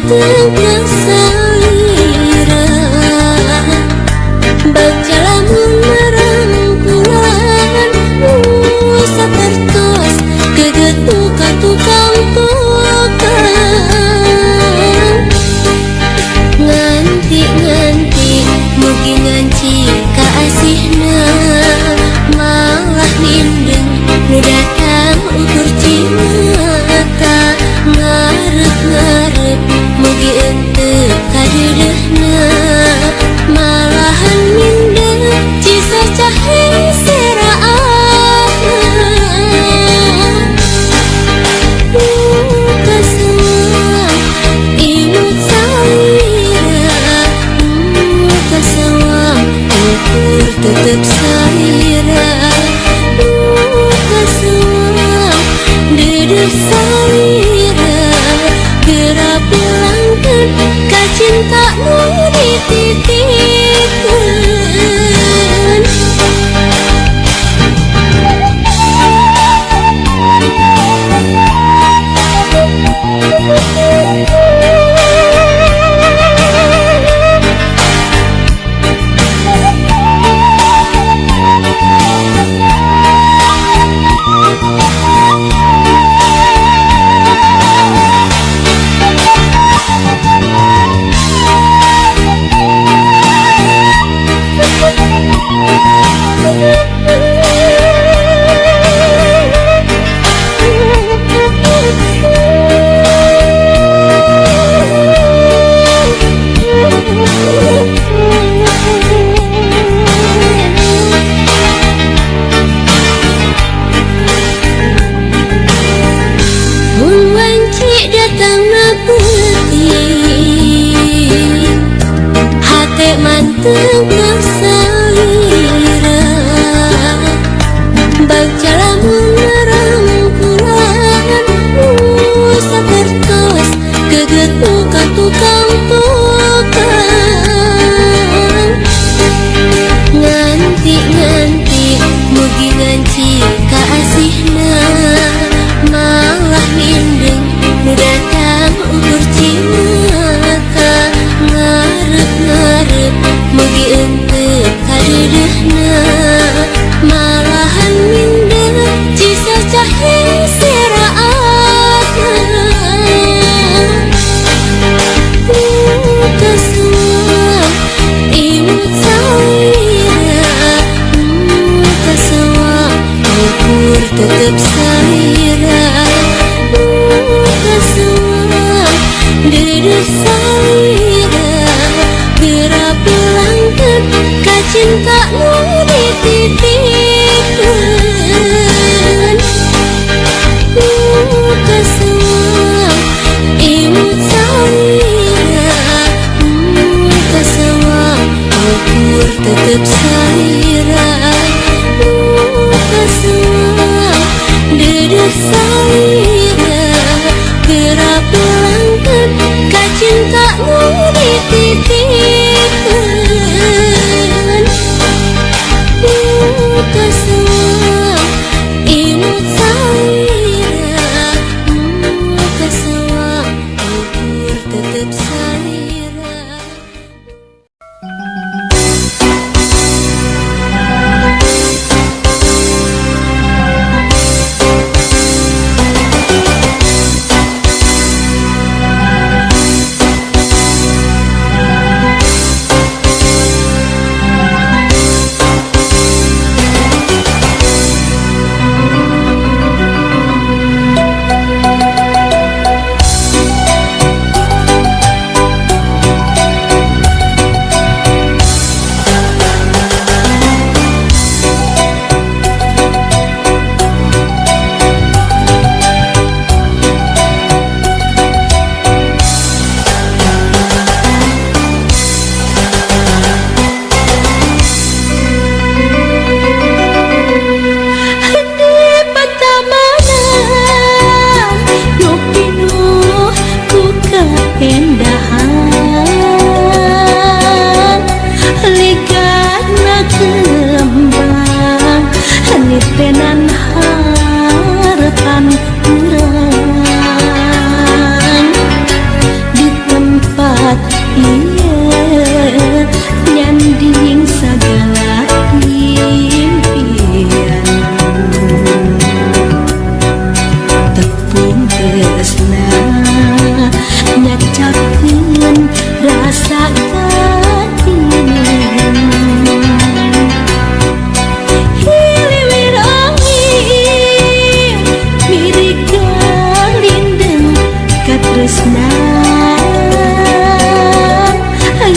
manteng kesalira baca lamun merangkulan sapertos geget buka tukang tukang nganti mugi nganci kaasihna malah mindeng nu datang ukur cimata ngarep mugi ente kadeudeuna malahan mindeng cisa cahe seraatna kasawang imut salira kasawang ukur tetep salira kasawang dedeh salira geura bilangkeun ka cinta nu dititipkeun. Manteng kesalira baca lamun merangkulan sapertos geget buka tukang tukang nganti mugi nganci kaasihna malah mindeng nu datang ukur cimata ngarep mugi ente kadeudeuna malahan mindeng cisa cahe seraatna kasawang imut salira kasawang ukur tetep salira kasawang dedeh salira geura bilangkeun ka cinta nu dititipkeun. Kasawang imut salira kasawang ukur tetep salira kasawang dedeh salira geura bilangkeun ka cinta nu dititipkeun. tresna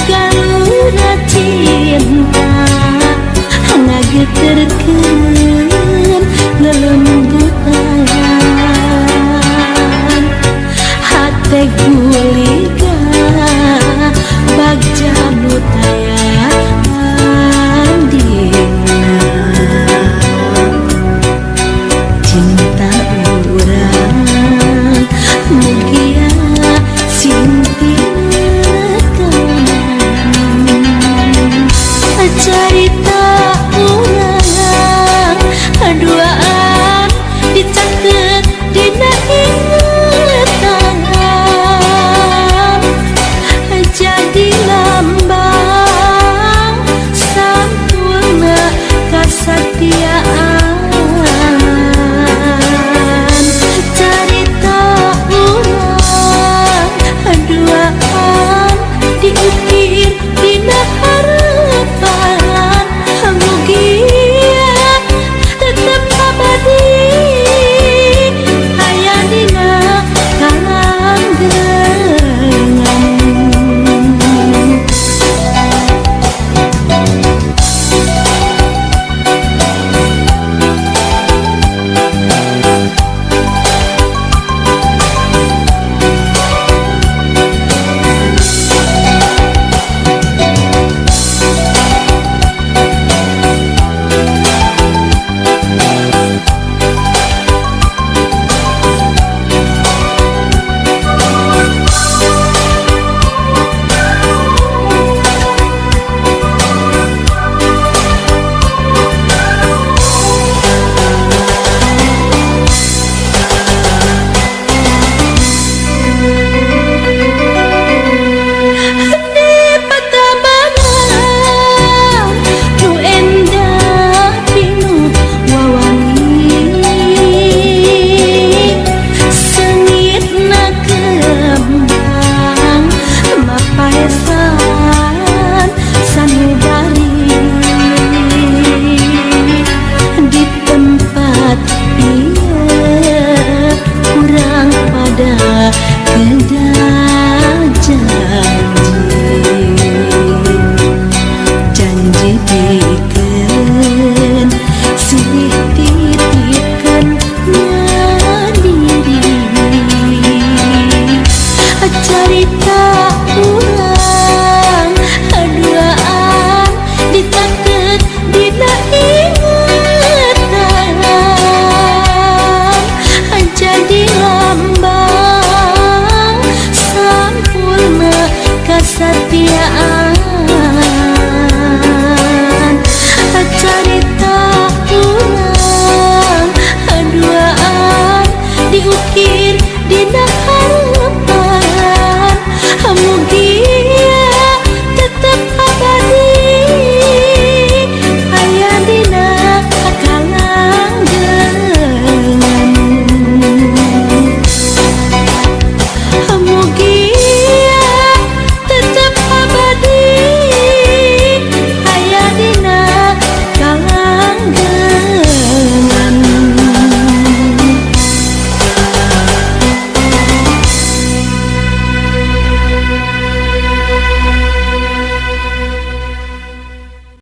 galura cinta ngageterkeun lelembutan hate